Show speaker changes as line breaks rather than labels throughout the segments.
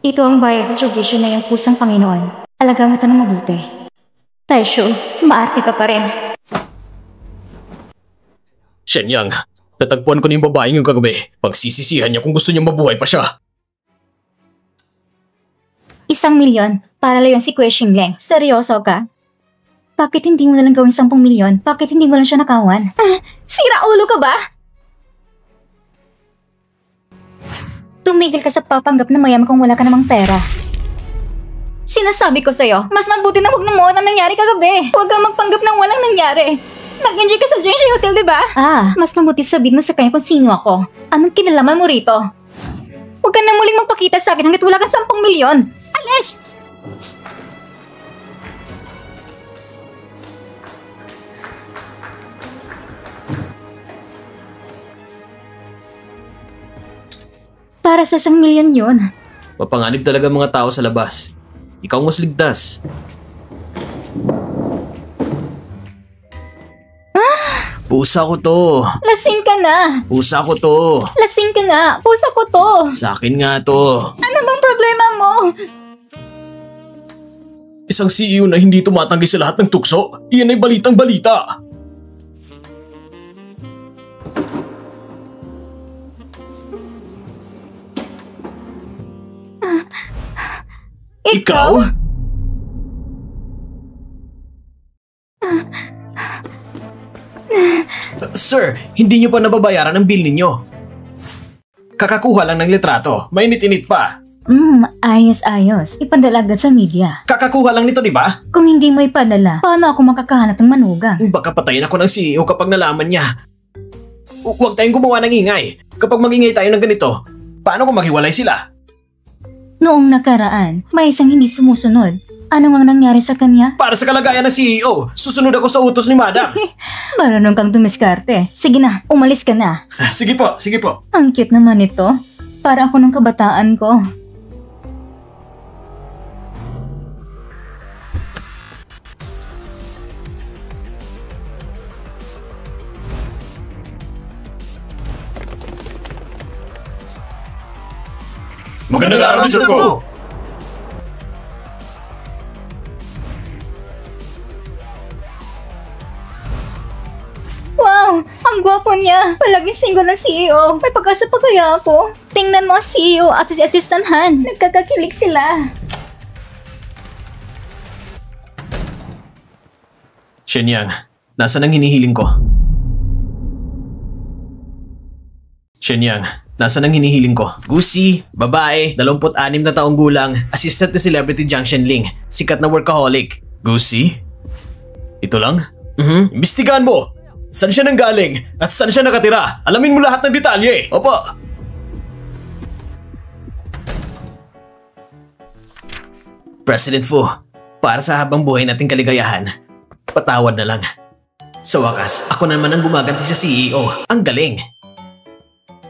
Ito ang bayad sa servisyo na iyong pusang Panginoon. Alagang ito ng mabuti. Taisho, maarte ka pa rin.
Shenyang, natagpuan ko na yung babaeng yung kagabi. Pagsisisihan niya kung gusto niya mabuhay pa siya.
1,000,000 para layuan si Kue Xingleng. Seryoso ka? Bakit hindi mo nalang gawin 10,000,000? Bakit hindi mo lang siya nakawan? Sira ulo ka ba? Tumigil ka sa papanggap na mayaman kung wala ka namang pera. Sinasabi ko sa'yo, mas mabuti na huwag namuha ang nangyari kagabi. Huwag kang magpanggap ng walang nangyari. Nag-enjoy ka sa Jiangxi Hotel, diba? Mas mabuti sabihin mo sa kanya kung sino ako. Anong kinalaman mo rito? Huwag ka na muling magpakita sa akin hanggat wala kang 10,000,000. Alis! Para sa 1,000,000 yun.
Mapanganib talaga mga tao sa labas. Ikaw mas ligtas. Pusa ko to.
Lasing ka na.
Pusa ko to.
Lasing ka nga. Pusa ko to.
Sa akin nga to.
Ano bang problema mo?
Isang CEO na hindi tumatanggi sa lahat ng tukso. Iyan ay balitang balita. Ikaw? Sir, hindi niyo pa nababayaran ang bill ninyo. Kakakuha lang ng litrato. Mainit-init pa.
Ayos-ayos. Ipadala agad sa media.
Kakakuha lang nito, di ba?
Kung hindi mo ipadala, paano ako makakahanap ng manugang?
Baka patayin ako ng CEO kapag nalaman niya. Huwag tayong gumawa ng ingay. Kapag magingay tayo ng ganito, paano kung maghiwalay sila?
Noong nakaraan, may isang hindi sumusunod. Ano ang nangyari sa kanya?
Para sa kalagayan ng CEO, susunod ako sa utos ni Madam.
Marunong kang dumiskarte. Sige na, umalis ka na.
Sige po, sige po.
Ang cute naman ito. Para ako nung kabataan ko.
Magandang araw, Mr. Fu!
Wow! Ang gwapo niya! Palaging single ng CEO. May pag-asa pa kaya ako? Tingnan mo ang CEO at si Assistant Han. Nagkakakilig sila.
Shenyang, nasaan ang hinihiling ko? Shenyang, nasaan ang hinihiling ko? Gusi, babae, 26 na taong gulang, assistant ni celebrity Jiang Shenling, sikat na workaholic. Gusi? Ito lang? Imbestigahan mo! Saan siya nanggaling? At saan siya nakatira? Alamin mo lahat ng detalye! Opo! President Fu, para sa habang buhay nating kaligayahan, patawad na lang. Sa wakas, ako naman ang gumaganti sa CEO. Ang galing!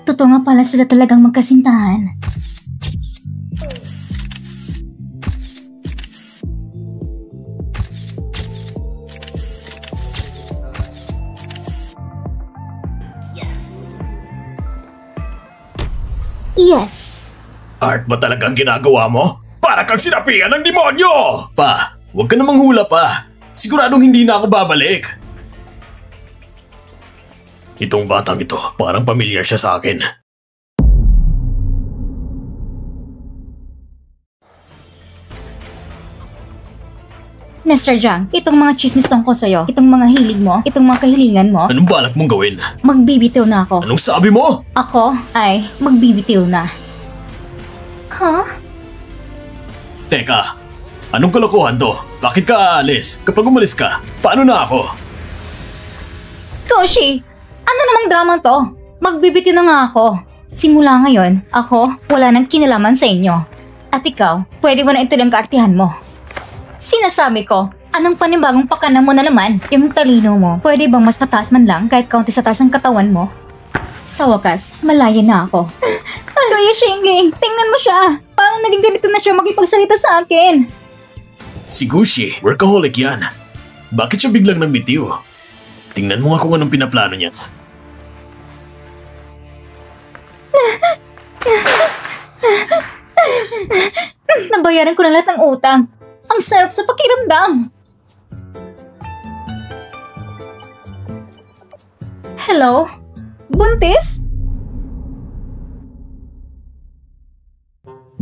Totoo nga pala sila talagang magkasintahan. Yes!
Art ba talagang ginagawa mo? Para kang sinapian ng demonyo! Pa, huwag ka namang hula pa. Siguradong hindi na ako babalik. Itong batang ito, parang pamilyar siya sa akin.
Mr. Jiang, itong mga chismis tungkol sa'yo, itong mga hilig mo, itong mga kahilingan mo,
Anong balak mong gawin?
magbibitiw na ako.
Anong sabi mo?
Ako ay magbibitiw na. Huh?
Teka, anong kalokohan to? Bakit ka aalis? Kapag umalis ka, paano na ako?
Koshi, ano namang drama to? Magbibitiw na nga ako. Simula ngayon, ako wala nang kinalaman sa inyo. At ikaw, pwede mo na ituloy ang kaartihan mo. Sinasabi ko, anong panibagong pakana mo na naman? Yung talino mo, pwede bang mas mataas man lang kahit kaunti sa taas ng katawan mo? Sa wakas, malaya na ako. Kuya Xingling, tingnan mo siya. Paano naging ganito na siya makipagsalita sa akin?
Si Gushi, workaholic yan. Bakit siya biglang nagbitiw? Tingnan mo nga kung anong pinaplano niya.
nabayaran ko na lahat ng utang. Ang sarap sa pakiramdam. Hello? Buntis?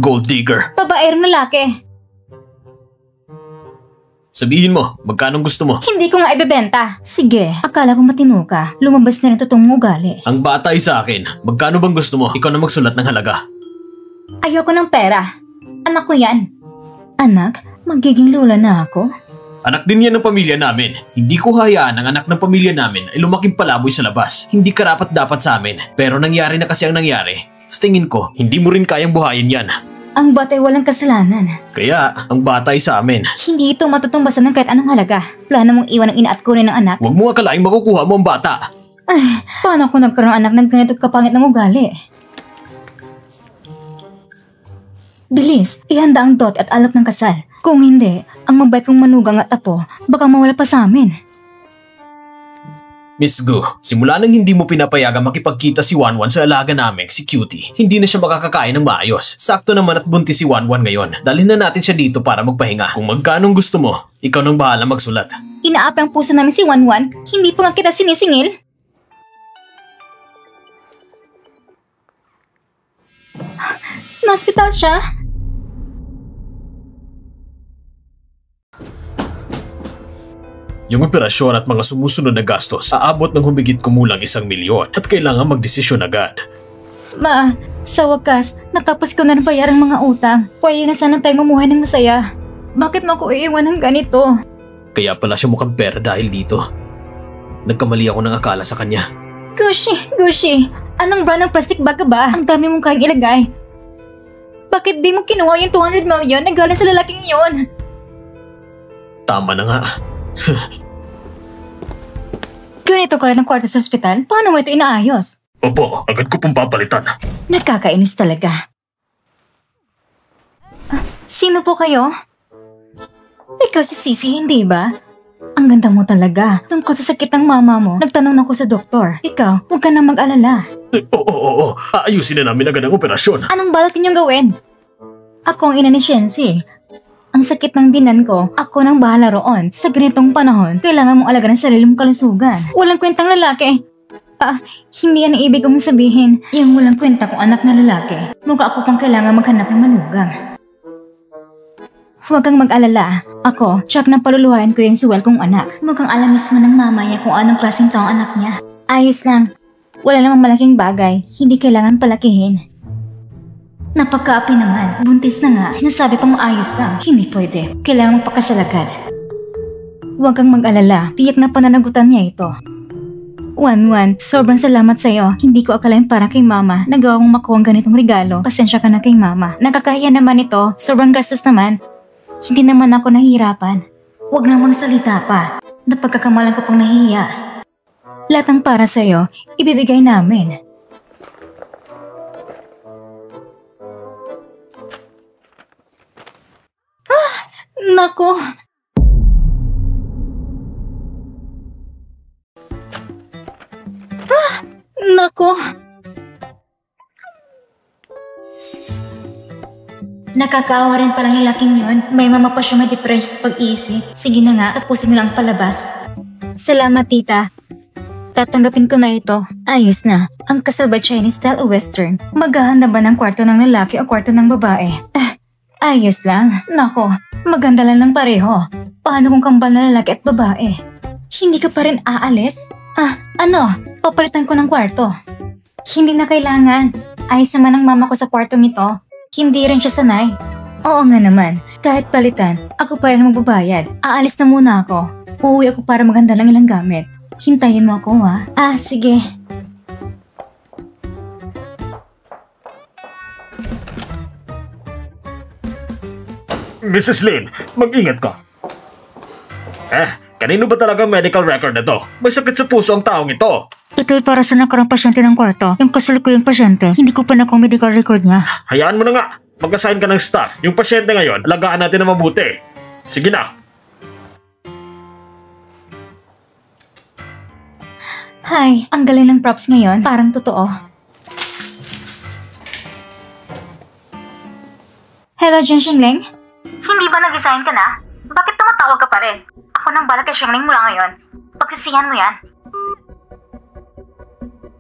Gold digger.
Babaerong lalaki.
Sabihin mo, magkano gusto mo?
Hindi ko nga ibebenta. Sige, akala ko matino ka. Lumabas na rin totoong ugali.
Ang bata ay sa akin. Magkano bang gusto mo? Ikaw na magsulat ng halaga.
Ayoko ng pera. Anak ko yan. Anak? Magiging lola na ako?
Anak din yan ng pamilya namin. Hindi ko hayaan ang anak ng pamilya namin ay lumaking palaboy sa labas. Hindi karapat dapat sa amin. Pero nangyari na kasi ang nangyari. Sa tingin ko, hindi mo rin kayang buhayin yan.
Ang bata ay walang kasalanan.
Kaya, ang bata ay sa amin.
Hindi ito matutumbasan ng kahit anong halaga. Plano mong iwan ang ina at kunin ng anak?
Huwag mo akalaing makukuha mo ang bata.
Ay, paano ako nagkaroon anak ng ganito kapangit ng ugali? Bilis, ihanda ang dot at alok ng kasal. Kung hindi, ang mabait kong manugang at apo, baka mawala pa sa amin.
Miss Gu, simula nang hindi mo pinapayagang makipagkita si Wanwan sa alaga namin, si Cutie, hindi na siya makakakain ng maayos. Sakto naman at buntis si Wanwan ngayon. Dalhin na natin siya dito para magpahinga. Kung magkanong gusto mo, ikaw nang bahala magsulat.
Inaapi ang puso namin si Wanwan, hindi pa nga kita sinisingil. Na-hospital siya?
Yung operasyon at mga sumusunod na gastos aabot ng humigit kumulang 1 milyon at kailangan magdesisyon agad.
Ma, sa wakas, natapos ko na nabayar ang mga utang. Pwede na sana tayo mamuhay ng masaya. Bakit mo ako iiwan ng ganito?
Kaya pala siya mukhang pera dahil dito. Nagkamali ako ng akala sa kanya.
Gushi, anong brand ng plastic bag ka ba? Ang dami mong kayang ilagay. Bakit di mo kinuha yung 200 million na galing sa lalaking yun?
Tama na nga.
Ganito ka rin ng kwarto sa ospital? Paano mo ito inaayos?
Opo, agad ko pong papalitan.
Nakakainis talaga. Sino po kayo? Ikaw si Sisi, hindi ba? Ang ganda mo talaga. Tungkol sa sakit ng mama mo, nagtanong ako sa doktor. Ikaw, huwag ka na mag-alala.
Oo. Aayusin na namin agad ang operasyon.
Anong balak ninyong gawin? Ako ang ina ni Shensi. Ang sakit ng binan ko, ako nang bahala roon. Sa ganitong panahon, kailangan mong alagaan ang sarili mong kalusugan. Walang kwentang lalaki. Hindi yan ang ibig kong sabihin. Yung walang kwenta kong anak na lalaki. Mukha ako pang kailangan maghanap ng manugang. Huwag kang mag-alala. Ako, tsak na paluluhayan ko yung suwel kong anak. Mukhang alam mismo ng mama niya kung anong klaseng tao ang anak niya. Ayos lang. Wala namang malaking bagay. Hindi kailangan palakihin. Napagkaapi naman. Buntis na nga. Sinasabi pang maayos lang. Hindi pwede. Kailangan magpakasalagad. Huwag kang mag-alala. Tiyak na pananagutan niya ito. Wanwan, sobrang salamat sa'yo. Hindi ko akalain para kay mama. Nagawa mong makuha ang ganitong regalo. Pasensya ka na kay mama. Nakakahiya naman ito. Sobrang gastos naman. Hindi naman ako nahihirapan. Huwag namang salita pa. Napagkakamalan ko pang nahiya. Lahat ng para sa'yo, ibibigay namin. Nako. Nako. Nakakaawa rin palang lalaking yun. May mama pa siya ma-depress sa pag-iisip. Sige na nga, tapusin mo lang palabas. Salamat, tita. Tatanggapin ko na ito. Ayos na. Ang kasal ba Chinese style o Western? Maghahanda ba ng kwarto ng lalaki o kwarto ng babae? Ayos lang. Nako, maganda lang ng pareho. Paano kung kambal na lalaki at babae? Hindi ka pa rin aalis? Papalitan ko ng kwarto. Hindi na kailangan. Ayos naman ang mama ko sa kwartong ito. Hindi rin siya sanay. Oo nga naman. Kahit palitan, ako pa rin magbabayad. Aalis na muna ako. Uuwi ako para maganda lang ilang gamit. Hintayin mo ako, ha? Sige.
Mrs. Lin, mag-ingat ka. Kanino ba talaga medical record na to? May sakit sa puso ang taong ito.
Ito'y para sa nakarang pasyente ng kwarto. Yung kasal ko yung pasyente, hindi ko pa nakuha medical record niya.
Hayaan mo na nga. Mag-assign ka ng staff. Yung pasyente ngayon, alagaan natin na mabuti. Sige na.
Hi, ang galing ng props ngayon. Parang totoo. Hello, Jian Xingling. Hindi ba nag-resign ka na? Bakit tumatawag ka pa rin? Ako nang balag kay Shengling mula ngayon. Pagsisihan mo yan.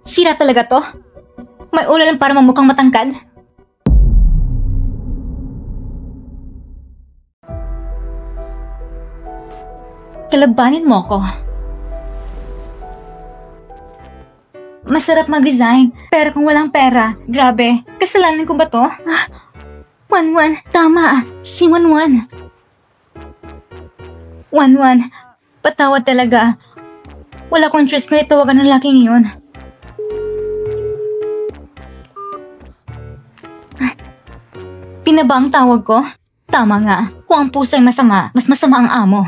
Sira talaga to? May ulo lang para mamukhang matangkad? Kalabanin mo ko. Masarap mag-resign, pero kung walang pera, grabe, kasalanan ko ba to? Wanwan, tama, si Wanwan. Wanwan, patawad talaga. Wala kong choice kundi tawagan ng laking yun. Pinaba ang tawag ko? Tama nga, kung ang puso'y masama, mas masama ang amo.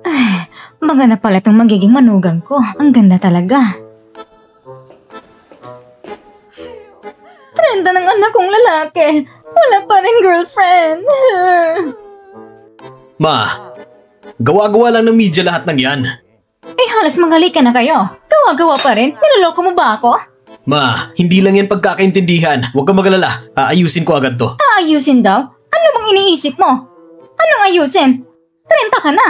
Ay, maganda pala itong magiging manugang ko. Ang ganda talaga. Trenda ng anak kong lalaki. Wala pa rin girlfriend.
Ma, gawa-gawa lang ng media lahat ng yan.
Eh halos manghalikan na kayo. Gawa-gawa pa rin. Niloloko mo ba ako?
Ma, hindi lang yan pagkakaintindihan. Huwag kang magalala. Aayusin ko agad to.
Aayusin daw? Ano bang iniisip mo? Anong ayusin? 30 ka na.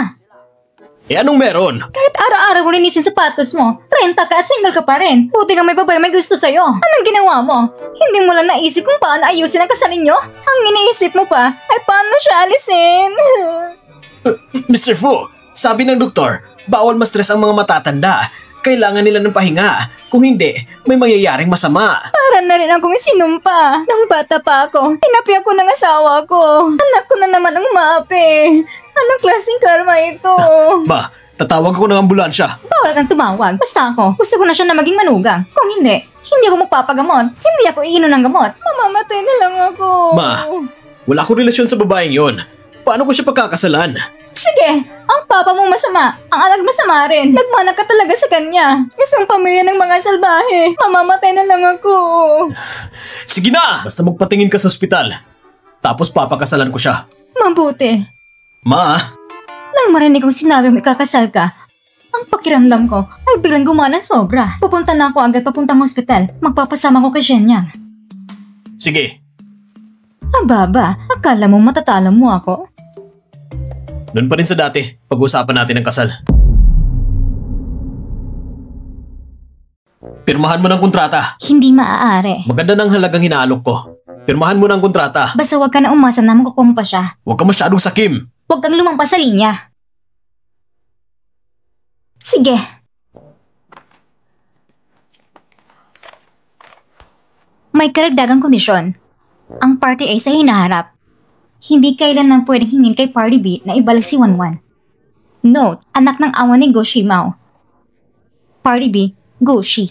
Eh anong meron?
Kahit araw-araw mo linisin sapatos mo, 30 ka at single ka pa rin. Buti nga may babae may gusto sa'yo. Anong ginawa mo? Hindi mo lang naisip kung paano ayusin ang kasal ninyo? Ang iniisip mo pa ay paano siya alisin.
Mr. Fu, sabi ng doktor, bawal ma-stress ang mga matatanda. Kailangan nila ng pahinga. Kung hindi, may mangyayaring masama.
Para na rin akong sinumpa. Nang bata pa ako, tinapi ako ng asawa ko. Anak ko na naman ang maapi. Anong klaseng karma ito?
Ma, tatawag ako ng ambulansya.
Bawal kang tumawag. Basta ako, gusto ko na siya na maging manugang. Kung hindi, hindi ako magpapagamot. Hindi ako iinom ng gamot. Mamamatay na lang ako.
Ma, wala akong relasyon sa babaeng yon. Paano ko siya pagkakasalan?
Sige, ang papa mong masama, ang anak masama rin. Nagmana ka talaga sa kanya. Isang pamilya ng mga salbahe. Mamamatay na lang ako.
Sige na! Basta magpatingin ka sa ospital. Tapos papakasalan ko siya.
Mabuti.
Ma!
Nang marinig kong sinabi mo ikakasal ka, ang pakiramdam ko ay biglang gumalang sobra. Pupunta na ako agad papuntang ospital. Magpapasama ko kay Shenyang.
Sige.
Ababa, akala mo matatalo mo ako?
Doon pa rin sa dati. Pag-usapan natin ang kasal. Pirmahan mo ng kontrata.
Hindi maaari.
Maganda ng halagang hinaalok ko. Pirmahan mo ng kontrata.
Basta huwag ka na umasa na makukumpa siya.
Huwag ka masyadong sakim.
Huwag kang lumampas sa linya. Sige. May karagdagang kondisyon. Ang party A sa hinaharap. Hindi kailan nang pwedeng hingin kay Party B na ibalik si Wanwan. Note, anak ng awa ni Go Shimao. Party B, Go Shi.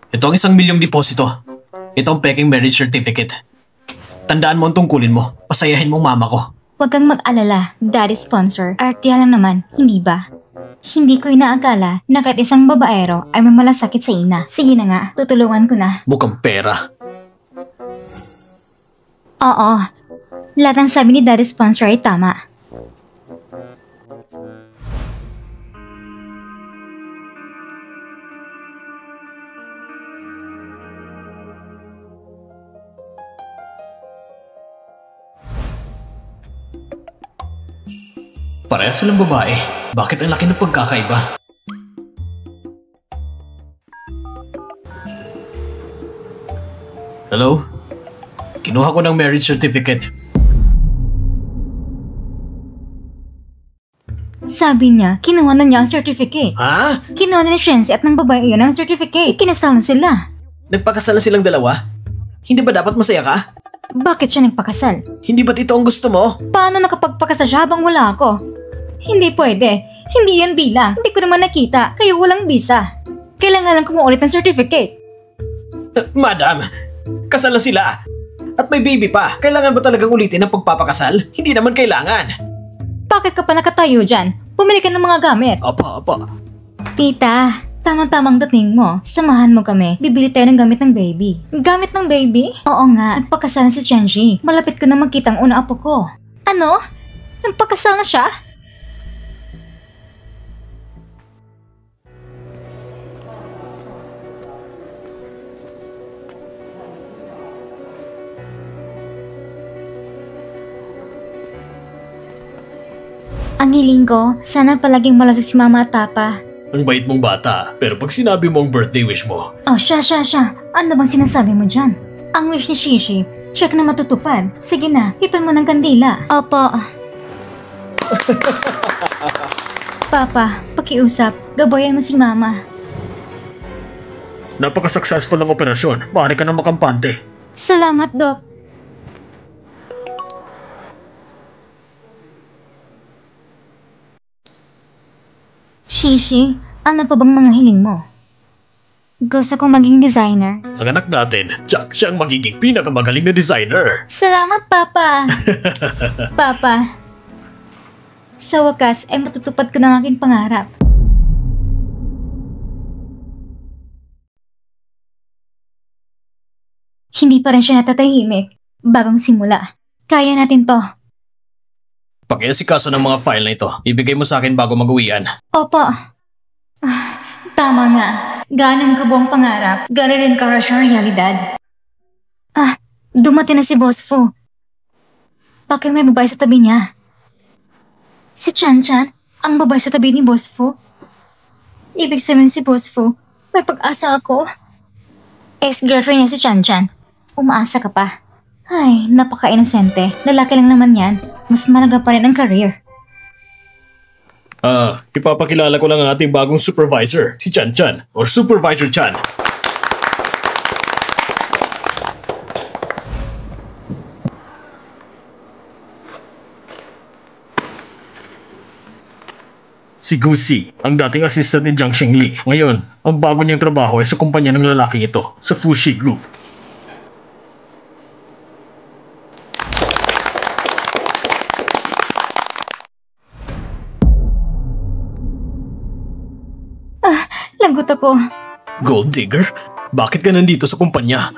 Ito ang 1 milyong deposito. Ito ang peking marriage certificate. Tandaan mo ang tungkulin mo. Pasayahin mong mama ko.
Huwag kang mag-alala, daddy sponsor. Artiya lang naman, hindi ba? Hindi ko inaakala na kahit isang babaero ay may malasakit sa ina. Sige na nga, tutulungan ko na.
Mukhang pera.
Oo, lahat ng sabi ni daddy sponsor ay tama.
Parehas silang babae. Bakit ang laki ng pagkakaiba? Hello? Kinuha ko ng marriage certificate.
Sabi niya, kinuha na niya ang certificate.
Ha?
Kinuha na ni Shensi at ng babae iyon ang certificate. Kinasal na sila.
Nagpakasal na silang dalawa? Hindi ba dapat masaya ka?
Bakit siya nagpakasal?
Hindi ba't ito ang gusto mo?
Paano nakapagpakasal siya habang wala ako? Hindi pwede. Hindi yan bilang. Hindi ko naman nakita, kaya walang visa. Kailangan lang kumuulit ng certificate.
Madam, kasal na sila. At may baby pa. Kailangan ba talagang ulitin ang pagpapakasal? Hindi naman kailangan.
Bakit ka pa nakatayo dyan? Bumili ka ng mga gamit.
Apa.
Tita, tamang-tamang dating mo. Samahan mo kami. Bibili tayo ng gamit ng baby. Gamit ng baby? Oo nga, nagpakasal na si Chenji. Malapit ko na magkita ang unang apo ko. Ano? Nagpakasal na siya? Ang hiling ko, sana palaging malasog si mama at papa.
Ang bait mong bata, pero pag sinabi mo ang birthday wish mo,
Oh, siya. Ano bang sinasabi mo dyan? Ang wish ni Shishi, check na matutupad. Sige na, hipan mo ng kandila. Opo. Papa, pakiusap, gabayan mo si mama.
napaka-successful ng operasyon. Maaari ka na makampante.
Salamat, Dok. Shishi, ano pa bang mga hiling mo? Gusto kong maging designer.
Ang anak natin, Jack siya ang magiging pinakamagaling na designer.
Salamat, Papa! Papa, sa wakas ay matutupad ko ng aking pangarap. Hindi pa rin siya natatahimik. Bagong simula. Kaya natin to.
Pakiasikaso ng mga file na ito. Ibigay mo sa akin bago mag-uwian.
Opo. Tama nga. Ganang kabuang pangarap. Gano'n rin ka-rush ang realidad. Dumating na si Boss Fu. Bakit may babae sa tabi niya? Si Chan-Chan, ang babae sa tabi ni Boss Fu. Ibig sabihin si Boss Fu, may pag-asa ako. Ex-girlfriend niya si Chan-Chan. Umaasa ka pa. Ay, napaka-inosente. Lalaki lang naman yan. Mas malaga pa rin ang career.
Ipapakilala ko lang ang ating bagong supervisor, si Chan Chan, or Supervisor Chan. Si Gusi, ang dating assistant ni Jiang Xingli. Ngayon, ang bago niyang trabaho ay sa kumpanya ng lalaking ito, sa Fushi Group.
Lagot ako.
Gold digger? Bakit ka nandito sa kumpanya?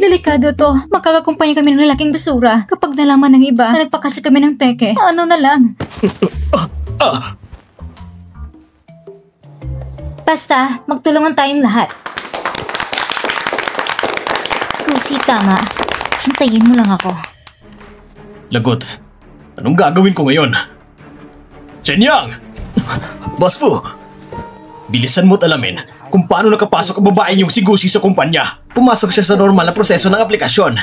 Delikado to. Magkakakumpanya kami ng lalaking basura. Kapag nalaman ng iba na nagpakasal kami ng peke, ano na lang. Basta, magtulungan tayong lahat. Gusi, tama. Hintayin mo lang ako.
Lagot, anong gagawin ko ngayon? Chen Yang! Boss Fu! Bilisan mo't alamin kung paano nakapasok ang babae yung si Gusi sa kumpanya. Pumasok siya sa normal na proseso ng aplikasyon.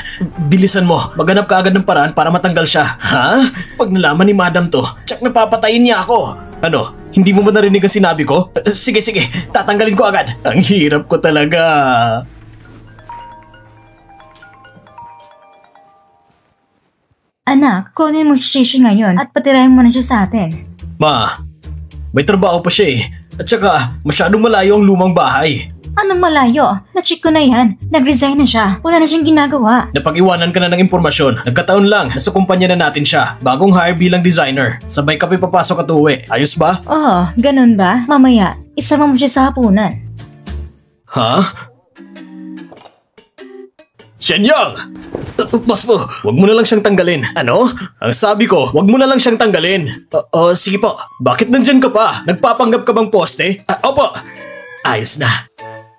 Bilisan mo, maghanap ka agad ng paraan para matanggal siya. Ha? Pag nalaman ni Madam to, tsak napapatayin niya ako. Ano? Hindi mo ba narinig ang sinabi ko? Sige, tatanggalin ko agad. Ang hirap ko talaga.
Anak, kunin mo si Shishi ngayon at patirahin mo na siya sa atin.
Ma, may trabaho pa siya eh. At saka, masyadong malayo ang lumang bahay.
Anong malayo? Na-check ko na yan. Nag-resign na siya. Wala na siyang ginagawa.
Napag-iwanan ka na ng impormasyon. Nagkataon lang, nasa kumpanya na natin siya. Bagong hire bilang designer. Sabay ka papasok at uwi. Ayos ba?
Oo, ganun ba? Mamaya, isama mo siya sa hapunan.
Ha? Shenyang! Boss po, wag mo na lang siyang tanggalin. Ano? Ang sabi ko, wag mo na lang siyang tanggalin. Sige po. Bakit nandyan ka pa? Nagpapanggap ka bang poste? Opo. Ayos na.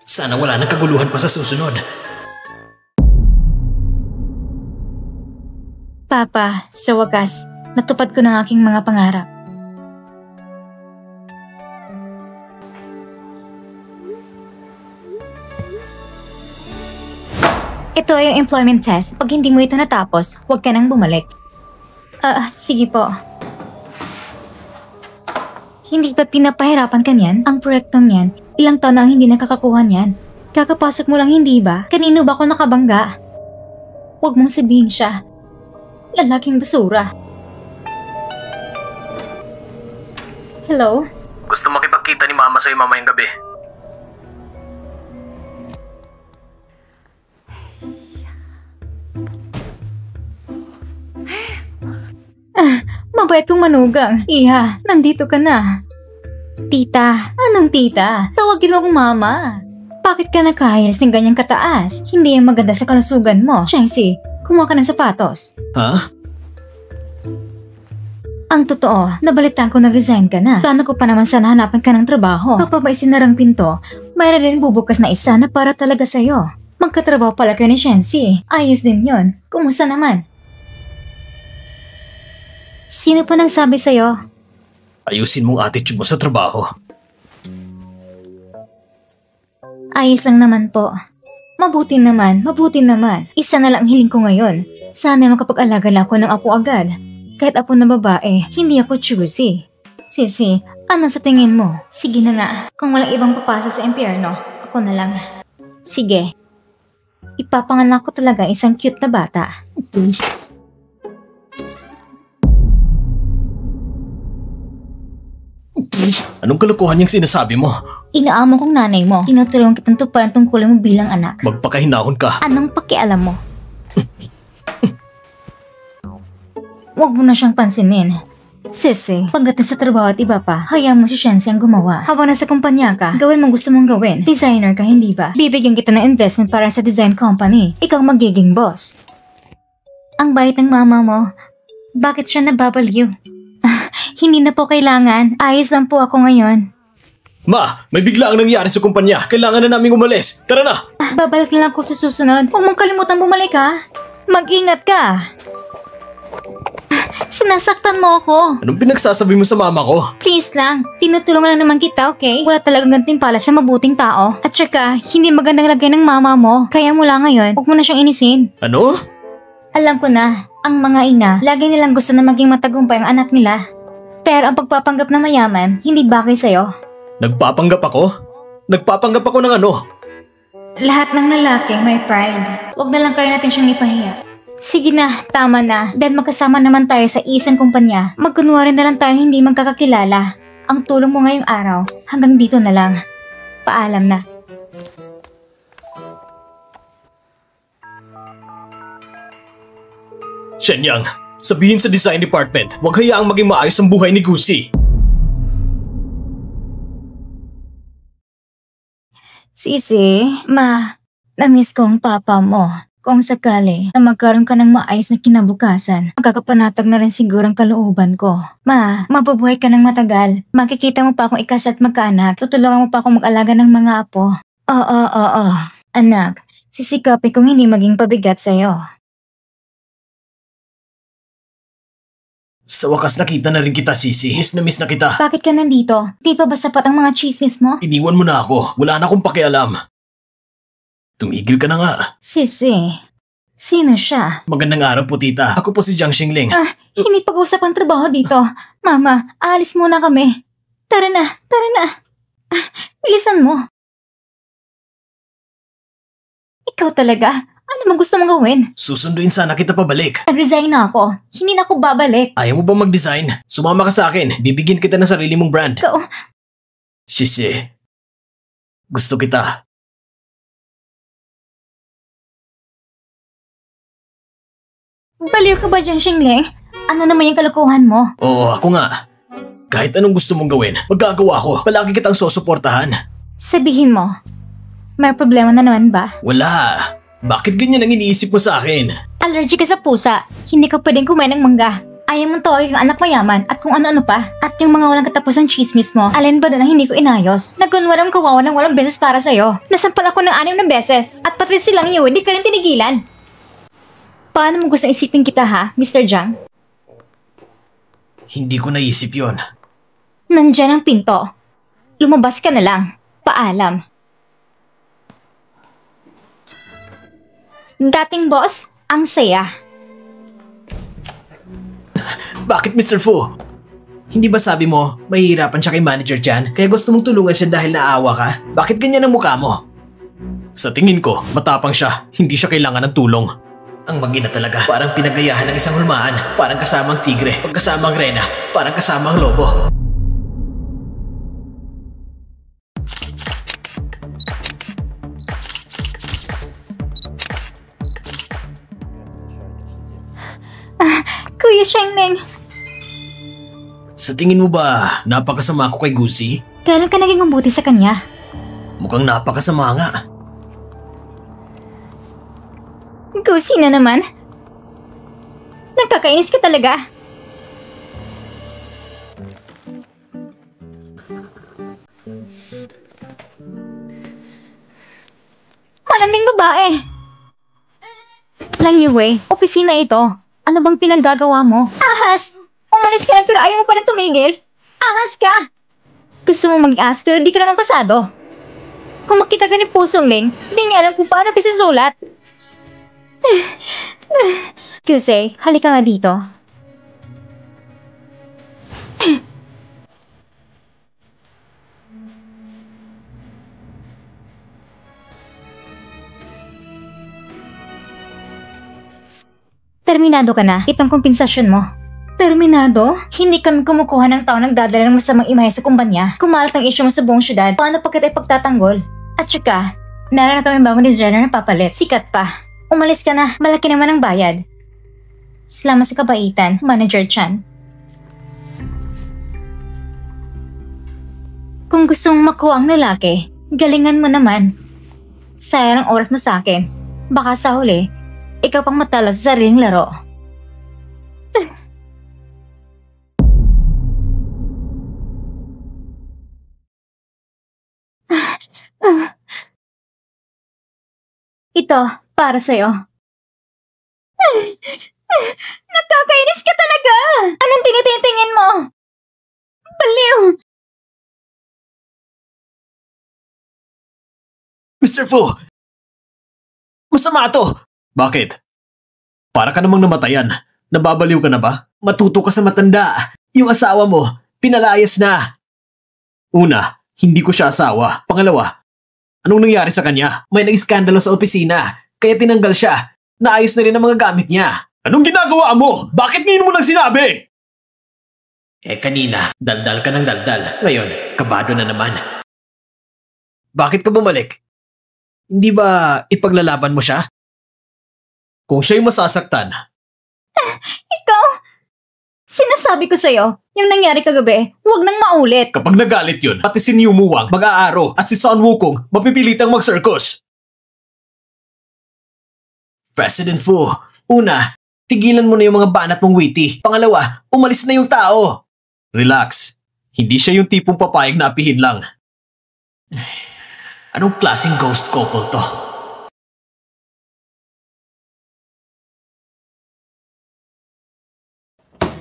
Sana wala nang kaguluhan pa sa susunod.
Papa, sa wakas, natupad ko ng aking mga pangarap. Ito ay yung employment test. Pag hindi mo ito natapos, huwag ka nang bumalik. Sige po. Hindi ba pinapahirapan ka niyan? Ang proyektong yan, ilang taon na ang hindi nakakakuha niyan. Kakapasok mo lang, hindi ba? Kanino ba ako nakabangga? Huwag mong sabihin siya. Lalaking basura. Hello?
Gusto makipagkita ni Mama sa'yo mamayang gabi.
Mabait kong manugang. Iha, nandito ka na. Tita, anong tita? Tawagin mo akong mama. Bakit ka nakahayas ng ganyang kataas? Hindi yan maganda sa kalusugan mo. Shanxi, kumuha ka ng sapatos.
Ha?
Ang totoo, nabalitaan ko nag-resign ka na. Plano ko pa naman sana hanapan ka ng trabaho. Kapag may sinarang pinto, mayroon din bubukas na isa na para talaga sa'yo. Magkatrabaho pala kayo ni Shanxi. Ayos din yon. Kumusta naman? Sino po nagsabi sa'yo?
Ayusin mong attitude mo sa trabaho.
Ayos lang naman po. Mabuti naman. Isa na lang ang hiling ko ngayon. Sana makapag-alaga na ako ng apo agad. Kahit apo na babae, hindi ako choosy. Sisi, ano sa tingin mo? Sige na nga, kung walang ibang papasok sa impyerno, ako na lang. Sige. Ipapanganak ko talaga isang cute na bata.
Anong kalokohan yung sinasabi mo?
Inaamo kong nanay mo. Tinutulungan kitang tuparan tungkulin mo bilang anak.
Magpakahinahon ka.
Anong pakialam mo? Huwag mo na siyang pansinin. Sisi, pagdating sa trabaho at iba pa, hayaan mo si Shensi ang gumawa. Habang nasa kumpanya ka, gawin mong gusto mong gawin. Designer ka, hindi ba? Bibigyan kita ng investment para sa design company. Ikaw magiging boss. Ang bait ng mama mo. Bakit siya nababaliw? Hindi na po kailangan. Ayos lang po ako ngayon.
Ma, may bigla ang nangyari sa kumpanya. Kailangan na naming umalis. Tara na!
Babalik na lang ako sa susunod. Huwag mong kalimutan bumalik ha. Mag-ingat ka. Sinasaktan mo ako.
Anong pinagsasabi mo sa mama ko?
Please lang, tinutulungan lang naman kita, okay? Wala talagang gantimpala sa mabuting tao. At saka, hindi magandang lagay ng mama mo. Kaya mula ngayon, huwag mo na siyang inisin.
Ano?
Alam ko na, ang mga ina, lagi nilang gusto na maging matagumpay ang anak nila. Pero ang pagpapanggap na mayaman, hindi bagay sa'yo.
Nagpapanggap ako? Nagpapanggap ako ng ano?
Lahat ng lalaki may pride. Huwag na lang kayo natin siyang ipahiya. Sige na, tama na. Dahil magkasama naman tayo sa isang kumpanya, magkunwari na lang tayo hindi magkakakilala. Ang tulong mo ngayong araw, hanggang dito na lang. Paalam na.
Shenyang, sabihin sa design department, huwag hayaang maging maayos ang buhay ni Gusi.
Sisi, na-miss ko ang papa mo. Kung sakali na magkaroon ka ng maayos na kinabukasan, magkakapanatag na rin siguro ang kalooban ko. Mabubuhay ka ng matagal. Makikita mo pa akong ikasal at magkaanak. Tutulungan mo pa akong mag-alaga ng mga apo. Oo. Anak, sisikapin kong hindi maging pabigat sa'yo.
Sa wakas nakita na rin kita, Sisi. Miss na kita.
Bakit ka nandito? Di pa ba sapat ang mga chismis mo?
Iniwan mo na ako. Wala na akong pakialam. Tumigil ka na nga.
Sisi, sino siya?
Magandang araw po, tita. Ako po si Jiang Xingling.
Hindi pag-usap ang trabaho dito. Mama, aalis muna kami. Tara na. Bilisan mo. Ikaw talaga. Ano mo gusto mong gawin?
Susunduin sana kita pabalik.
Nag-resign na ako. Hindi na ako babalik.
Ayaw mo bang mag-design? Sumama ka sa akin. Bibigyan kita ng sarili mong brand.
Ikaw.
Sisi, gusto kita.
Baliw ka ba, Jiang Xingling? Ano naman yung kalokohan mo?
Oo, ako nga. Kahit anong gusto mong gawin, magagawa ko. Palagi kitang susuportahan.
Sabihin mo, may problema na naman ba?
Wala. Bakit ganyan ang iniisip mo sa akin?
Allergic ka sa pusa. Hindi ka pwedeng kumain ng mangga. Ayaw mong tawagin ang anak mayaman at kung ano-ano pa. At yung mga walang katapusang chismis mo, alin ba doon ang hindi ko inayos? Nagkunwarang kawawa ng 8 beses para sa'yo. Nasampal ako ng 6 na beses. At pati silang yun, di ka rin tinigilan. Paano mo gusto isipin kita ha, Mr. Jiang?
Hindi ko naisip yon.
Nandyan ang pinto. Lumabas ka na lang. Paalam. Dating boss, ang saya.
Bakit, Mr. Fu? Hindi ba sabi mo, mahihirapan siya kay manager dyan, kaya gusto mong tulungan siya dahil naawa ka? Bakit ganyan ang mukha mo? Sa tingin ko, matapang siya. Hindi siya kailangan ng tulong. Ang mag-ina talaga, parang pinagayahan ng isang hulmaan. Parang kasamang tigre, pagkasamang rena, parang kasamang lobo.
Kuya Shengling,
sa tingin mo ba, napakasama ko kay Gusi?
kailan ka naging mabuti sa kanya?
Mukhang napakasama nga.
Gusi na naman. Nagkakainis ka talaga. Malanding babae. Lang Yue, opisina ito. Ano bang pinaggagawa mo? Ahas! Umalis Umalis ka na pero ayaw mo pa rin tumigil. Angas ka! Gusto mo mag-ask pero di ka naman pasado. Kung makita ka ni Pusong Ling, hindi niya alam kung paano pisisulat. Kusei, halika nga dito. Terminado ka na. Itong kompensasyon mo. Terminado? Hindi kami kumukuha ng tao nagdadala ng masamang imahe sa kumpanya. Kumalat ang issue mo sa buong syudad. Paano pa kita ipagtatanggol? At saka, meron na kami bagong designer na papalit. Sikat pa. Umalis ka na. Malaki naman ang bayad. Salamat sa kabaitan, Manager Chan. Kung gusto mong makuha ang lalaki, galingan mo naman. Sayang ang oras mo sa akin. Baka sa huli, ikaw pang matalo sa sariling laro. Ito, para sa'yo. Nakakainis ka talaga! Anong tinitingin mo? Baliw!
Mr. Fu! Masama to! Bakit? Para ka namang namatayan. Nababaliw ka na ba? Matuto ka sa matanda. Yung asawa mo, pinalayas na. Una, hindi ko siya asawa. Pangalawa, anong nangyari sa kanya? May nag-iskandalo sa opisina, kaya tinanggal siya. Naayos na rin ang mga gamit niya. Anong ginagawa mo? Bakit ngayon mo lang sinabi? Kanina, daldal ka ng daldal. Ngayon, kabado na naman. Bakit ka bumalik? Hindi ba ipaglalaban mo siya? Kung siya'y masasaktan.
Ikaw? Sinasabi ko sa'yo, yung nangyari kagabi, huwag nang maulit.
Kapag nagalit yun, pati si Niu Muwang mag-aaro at si Son Wukong mapipilitang mag-circus. President Fu, una, tigilan mo na yung mga banat mong witty. Pangalawa, umalis na yung tao. Relax. Hindi siya yung tipong papayag na apihin lang. Anong klaseng ghost couple to?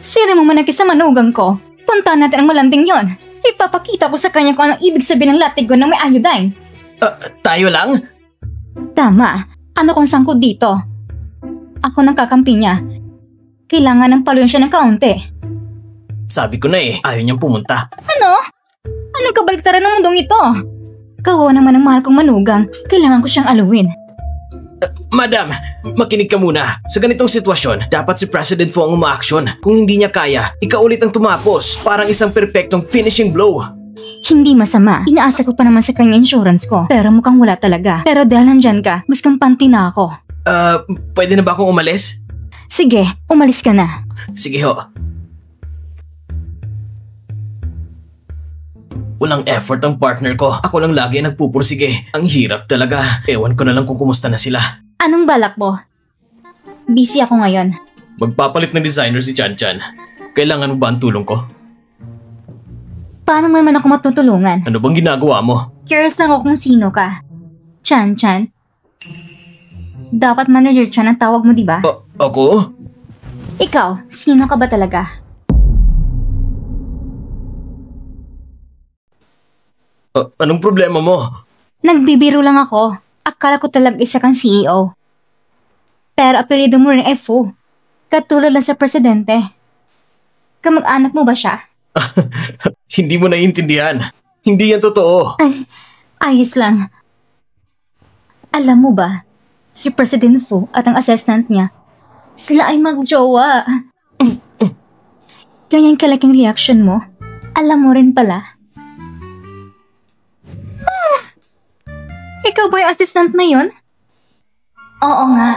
Sino mo managis sa manugang ko? Punta natin ang malanding yon. Ipapakita ko sa kanya kung anong ibig sabihin ng latigo ng may iodine.
Tayo lang?
Tama. Ano kung sangkot dito? Ako nang kakampi niya. Kailangan ng paluyon siya ng kaunti.
Sabi ko na ayaw niyang pumunta.
Ano? Anong kabaliktaran ng mundong ito? Kawawa naman ang mahal kong manugang. Kailangan ko siyang aluin.
Madam, makinig ka muna. Sa ganitong sitwasyon, dapat si President Fu ang umaaksyon. Kung hindi niya kaya, ikaw ulit ang tumapos. Parang isang perpektong finishing blow.
Hindi masama. Inaasa ko pa naman sa kanya insurance ko. Pero mukhang wala talaga. Pero dahil nandyan ka, mas kampante na ako.
Pwede na ba akong umalis?
Sige, umalis ka na.
Sige ho. Walang effort ang partner ko. Ako lang lagi nagpupursige. Ang hirap talaga. Ewan ko na lang kung kumusta na sila.
Anong balak mo? Busy ako ngayon.
Magpapalit ng designer si Chan Chan. Kailangan mo ba ang tulong ko?
Paano mo naman ako matutulungan?
Ano bang ginagawa mo?
Curious lang ako kung sino ka. Chan Chan? Dapat Manager Chan ang tawag mo, di ba?
Ako?
Ikaw, sino ka ba talaga?
Anong problema mo?
Nagbibiro lang ako. Akala ko talaga isa kang CEO. Pero apelido mo rin Fu. Katulad lang sa presidente. Kamag-anak mo ba siya?
Hindi mo naiintindihan. Hindi yan totoo.
Ay, ayos lang. Alam mo ba, si President Fu at ang assistant niya, sila ay magjowa. Ganyan kalaking reaction mo. Alam mo rin pala. Ikaw ba yung assistant na yun? Oo nga.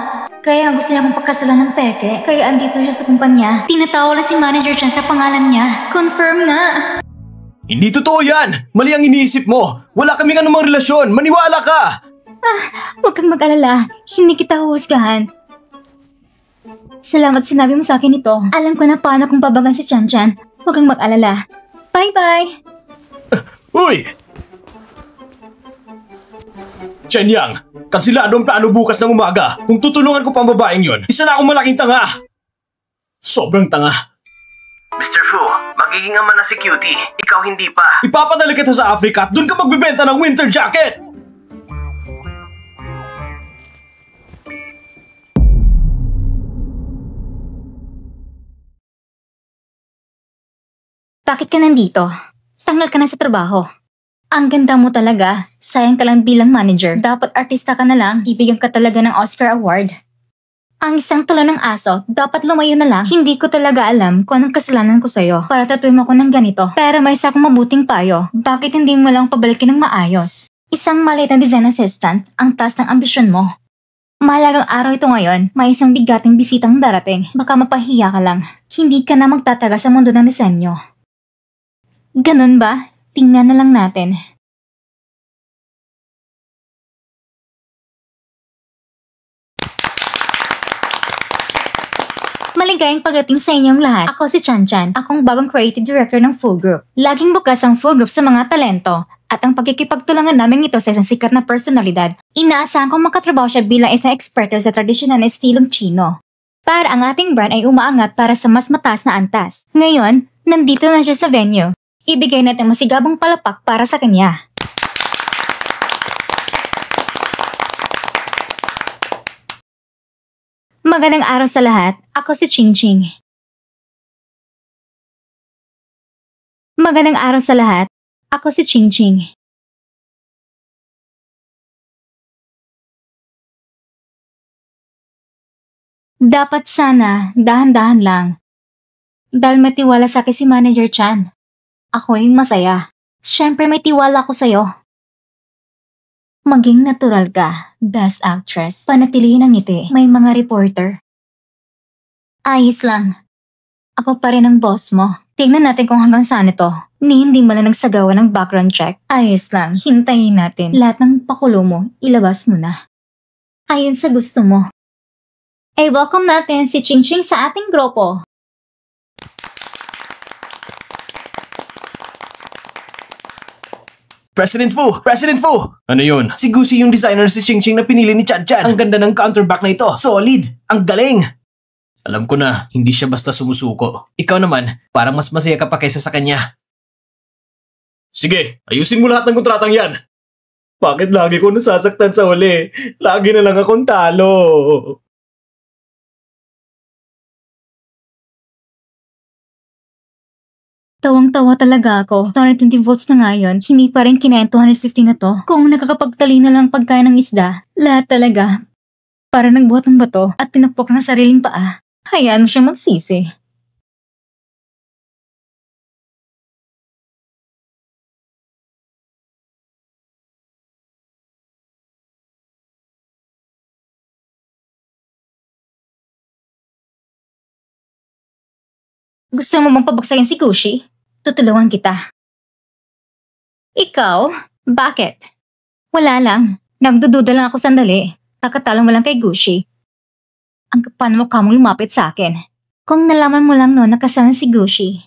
Kaya gusto niya akong pagkasalan ng peke. Kaya andito siya sa kumpanya. Tinatawala si manager siya sa pangalan niya. Confirm nga.
Hindi totoo yan! Mali ang iniisip mo! Wala kaming anumang relasyon! Maniwala ka!
Huwag kang mag-alala. Hindi kita huhusgahan. Salamat sinabi mo sa akin ito. Alam ko na paano kung babagan si Chan Chan. Huwag kang mag-alala. Bye-bye!
Uy! Chen Yang, kansilado ang plano bukas ng umaga. Kung tutulungan ko pa ang babaeng yon, isa na akong malaking tanga. Sobrang tanga.
Mr. Fu,
Magiging ama na si Cutie. Ikaw hindi pa. Ipapadala kita sa Africa at doon ka magbibenta ng winter jacket!
Bakit ka nandito? Tanggal ka na sa trabaho. Ang ganda mo talaga. Sayang ka lang bilang manager. Dapat artista ka na lang. Bibigyan ka talaga ng Oscar Award. Ang isang tulo ng aso, dapat lumayo na lang. Hindi ko talaga alam kung anong kasalanan ko sa'yo para tatuin mo ko ng ganito. Pero may isa akong mabuting payo. Bakit hindi mo lang pabalikin ng maayos? Isang maliit na design assistant, ang taas ng ambisyon mo. Mahalagang araw ito ngayon, may isang bigating bisitang darating. Baka mapahiya ka lang. Hindi ka na magtataga sa mundo ng disenyo. Ganun ba? Tingnan na lang natin. Maligayang pagdating sa inyong lahat. Ako si Chan Chan. Akong bagong creative director ng Full Group. Laging bukas ang Full Group sa mga talento. At ang pagkikipagtulangan namin ito sa isang sikat na personalidad. Inaasahan kong makatrabaho siya bilang isang eksperto sa tradisyonal na estilong Chino. Para ang ating brand ay umaangat para sa mas mataas na antas. Ngayon, nandito na siya sa venue. Ibigay natin masigabong palapak para sa kanya. Magandang araw sa lahat. Ako si Ching Ching. Magandang araw sa lahat. Ako si Ching Ching. Dapat sana, dahan-dahan lang. Dahil may tiwala sa akin si Manager Chan. Ako ay masaya. Siyempre may tiwala ko sa'yo. Maging natural ka, best actress. Panatilihin ang ngiti. May mga reporter. Ayos lang. Ako pa rin ang boss mo. Tingnan natin kung hanggang saan ito. Hindi mo lang nagsagawa ng background check. Ayos lang. Hintayin natin. Lahat ng pakulo mo, ilabas mo na. Ayon sa gusto mo. Ay welcome natin si Ching Ching sa ating grupo.
President Fu! President Fu! Ano yun? Si Gusi yung designer si Ching Ching na pinili ni Chan Chan. Ang ganda ng counterback na ito. Solid! Ang galing! Alam ko na, hindi siya basta sumusuko. Ikaw naman, parang mas masaya ka pa kaysa sa kanya. Sige, ayusin mo lahat ng kontratang yan. Bakit lagi ko nasasaktan sa huli? Lagi na lang akong talo.
Tawang-tawa talaga ako. 220 volts na nga yun, hindi pa rin kinaya 250 na to. Kung nakakapagtali na lang pagkain ng isda, lahat talaga. Para nagbuhat ng bato at tinukpok ng sariling paa, hayaan mo siyang magsisi. Gusto mo bang pabagsakin si Gushi? Tutulungan kita. Ikaw? Bakit? Wala lang. Nagdududa lang ako sandali. Kakatalo mo lang kay Gushi. Ang kapal mo kamong lumapit sa akin. Kung nalaman mo lang noon na kasama si Gushi.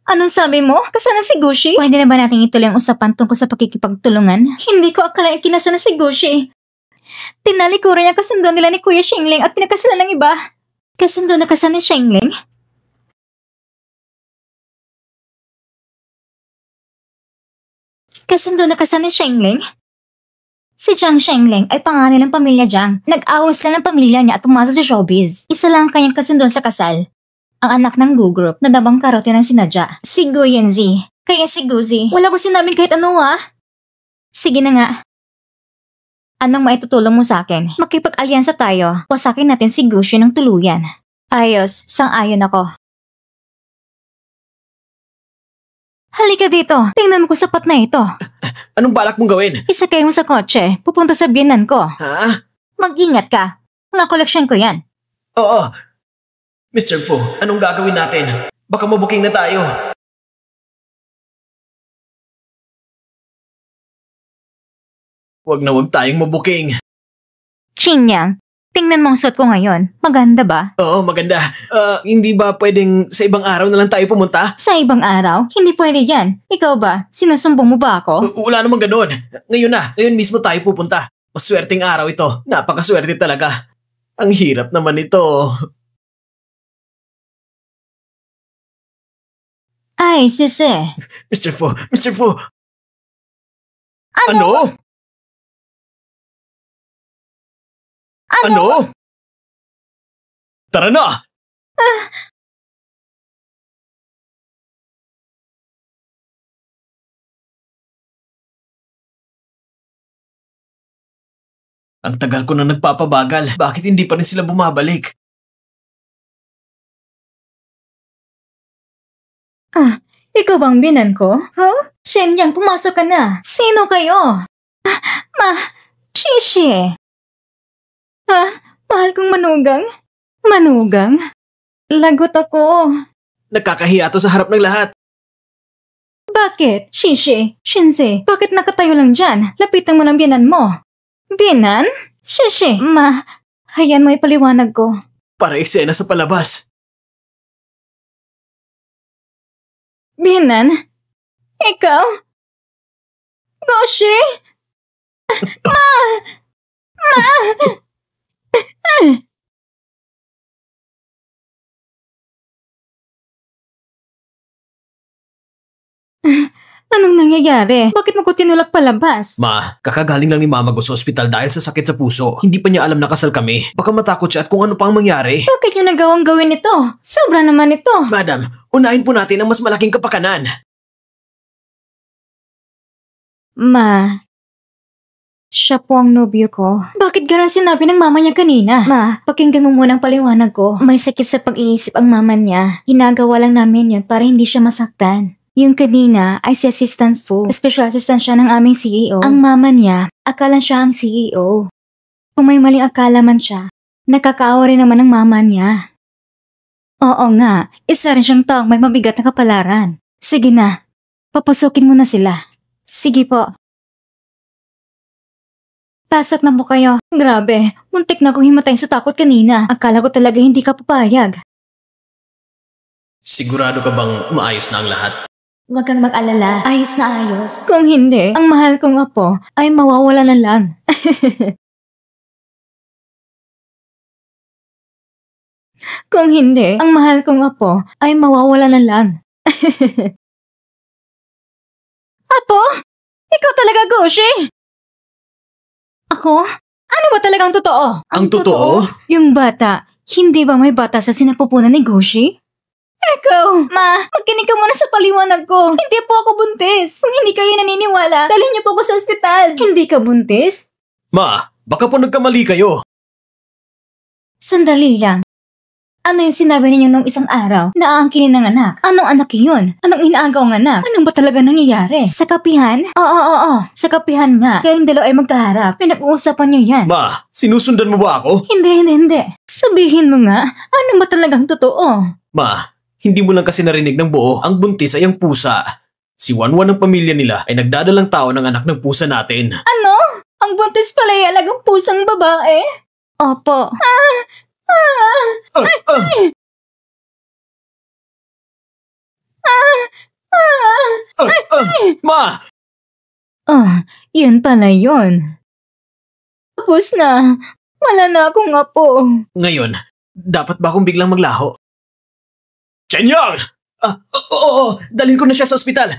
Anong sabi mo? Kasama si Gushi? Pwede na ba natin ituloy ang usapan tungkol sa pakikipagtulungan? Hindi ko akalain kinasana si Gushi. Tinalikuran niya kasundo nila ni Kuya Xingling at pinakasalan ng iba. Kasundo na kasama ni Xingling? Kasundo na kasal ni Xingling? Si Jiang Xingling ay panganay ng pamilya Jiang. Nag-awang sila ng pamilya niya at pumasok sa showbiz. Isa lang kanyang kasundo sa kasal. Ang anak ng Gu Group na nabang karote ng sinadya. Si Gu Yanzi. Kaya si Guzi. Wala ko sinabing kahit ano Sige na nga. Anong maitutulong mo sa akin? Makipag-alyansa tayo. Wasakin natin si Gushi ng tuluyan. Ayos, sang-ayon ako. Halika dito. Tingnan mo kung sapat na ito.
Anong balak mong gawin?
Isakay mo sa kotse. Pupunta sa biyanan ko.
Ha?
Mag-ingat ka. Mga koleksyon ko yan.
Oo. Mr. Fu, anong gagawin natin? Baka mabuking na tayo. Wag na wag tayong mabuking.
Chinyang, tingnan mo ang suot ko ngayon. Maganda ba?
Oo, maganda. Hindi ba pwedeng sa ibang araw na lang tayo pumunta?
Sa ibang araw? Hindi pwede yan. Ikaw ba? Sinusumbong mo ba ako?
Wala namang ganun. Ngayon na. Ngayon mismo tayo pupunta. Maswerteng araw ito. Napakaswerte talaga. Ang hirap naman ito.
Ay, sisi.
Mr. Fu! Mr. Fu!
Ano?
Ano? Tara na! Ang tagal ko na nagpapabagal. Bakit hindi pa rin sila bumabalik?
Ikaw bang binan ko? Huh? Shenyang, pumasok ka na. Sino kayo? Shishi. Mahal kong manugang? Manugang? Lagot ako.
Nakakahiya to sa harap ng lahat.
Bakit? Shishi, Shinzi, bakit nakatayo lang dyan? Lapitan mo ng binan mo. Binan? Shishi, hayaan mo ipaliwanag ko.
Para eksena sa palabas.
Binan? Ikaw? Goshi? Anong nangyayari? Bakit mo ko tinulak palabas?
Ma, kakagaling lang ni Mama ko sa ospital dahil sa sakit sa puso. Hindi pa niya alam na kasal kami. Baka matakot siya at kung ano pang mangyari.
Bakit nyo nagawang gawin ito? Sobra naman ito.
Madam, unahin po natin ang mas malaking kapakanan.
Siya po ang nobyo ko. Bakit ganun sinabi ng mama niya kanina? Pakinggan mo muna ang paliwanag ko. May sakit sa pag-iisip ang mama niya. Ginagawa lang namin yun para hindi siya masaktan. Yung kanina ay si Assistant Fu. Special assistant siya ng aming CEO. Ang mama niya, akala siya ang CEO. Kung may maling akala man siya, nakakaawa rin naman ng mama niya. Oo nga, isa rin siyang taong may mabigat na kapalaran. Sige na, papasukin mo na sila. Sige po. Pasok na po kayo. Grabe, muntik na akong himatay sa takot kanina. Akala ko talaga hindi ka papayag.
Sigurado ka bang maayos na ang lahat?
Huwag kang mag-alala. Ayos na ayos. Kung hindi, ang mahal kong apo ay mawawala na lang. Kung hindi, ang mahal kong apo ay mawawala na lang. Apo? Ikaw talaga, Goshi? Ako? Ano ba talagang totoo?
Ang totoo?
Yung bata, hindi ba may bata sa sinapupunan ni Goshi? Ikaw, magkinig ka muna sa paliwanag ko. Hindi po ako buntis. Kung hindi kayo naniniwala, dalhin niyo po ako sa ospital. Hindi ka buntis?
Ma, baka po nagkamali kayo.
Sandali lang. Ano yung sinabi ninyo nung isang araw na aangkinin ng anak? Anong anak yun? Anong inaagaw ng anak? Anong ba talaga nangyayari? Sa kapihan? Oo. Sa kapihan nga. Kayong dalawa ay magkaharap. Pinag-uusapan niyo yan.
Ma, sinusundan mo ba ako?
Hindi. Sabihin mo nga, ano ba talagang totoo?
Ma, hindi mo lang kasi narinig ng buo. Ang buntis ay ang pusa. Si Wanwan ng pamilya nila ay nagdadalang tao ng anak ng pusa natin.
Ano? Ang buntis pala ay alagang pusang babae? Opo.
Ma!
Yun pala yun. Tapos na. Wala na akong apo.
Ngayon, dapat ba akong biglang maglaho? Chenyang! Oo, dalhin ko na siya sa ospital.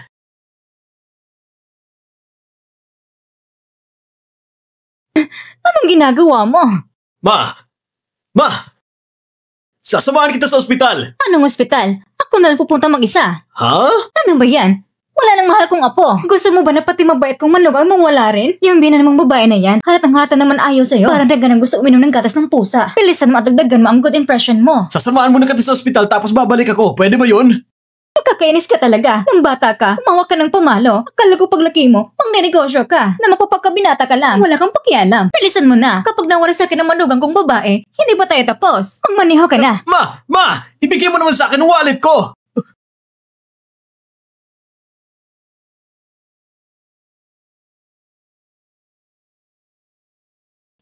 Anong ginagawa mo?
Ma! Sasamahan kita sa ospital!
Anong ospital? Ako na lang pupunta mag-isa.
Ha?
Ano ba yan? Wala nang mahal kong apo. Gusto mo ba na pati mabait kong manugang mawala rin? Yung binanamang babae na yan, halatang-halata naman ayaw sa'yo. Parang dagan ang gusto uminom ng gatas ng pusa. Bilisan mo at dagdagan mo ang good impression mo.
Sasamahan mo na kita sa ospital tapos babalik ako. Pwede ba yun?
Kakainis ka talaga. Nung bata ka, umawak ka ng pamalo. Akala ko paglaki mo, pangnenegosyo ka. Na mapapagkabinata ka lang. Wala kang pakialam. Bilisan mo na. Kapag nawala sa akin ng manugang kong babae, hindi ba tayo tapos? Magmaniho ka na.
Ma! Ibigay mo naman sa akin ang wallet ko!